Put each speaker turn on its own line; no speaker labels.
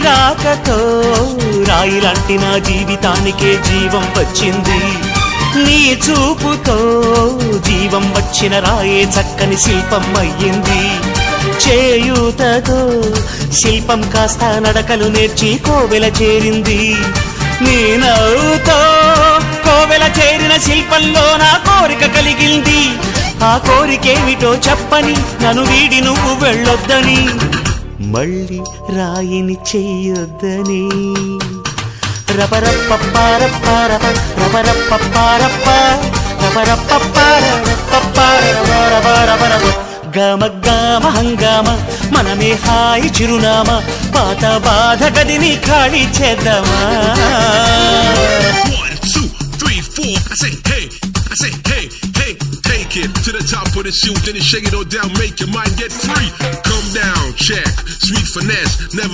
రాకతో రాయిలాంటి నా జీవితానికే జీవం వచ్చింది. నీ చూపుతో జీవం వచ్చిన రాయే చక్కని శిల్పం అయ్యింది. చేయూతతో శిల్పం కాస్త నడకలు నేర్చి కోవెల చేరింది. నీ నవ్వుతో కోవెల చేరిన శిల్పంలో నా కోరిక కలిగింది. ఆ కోరికేమిటో చెప్పని నన్ను వీడి నువ్వు వెళ్ళొద్దని, మళ్ళీ రాయిని చెయ్యొద్దని. రబరప్పపారప్పారప రబరప్పపారప్ప రబరప్పపారపపారపపారపపారపపారప గమ గమ హంగామ మనమే హాయి చిరునామా, పాత బాధ గదిని ఖాళీ చేద్దామా.
1 2 3 4 I say hey, hey, take it to the top of the shoot, then you shake it all down, make your mind get free. Come down, check, sweet finesse, never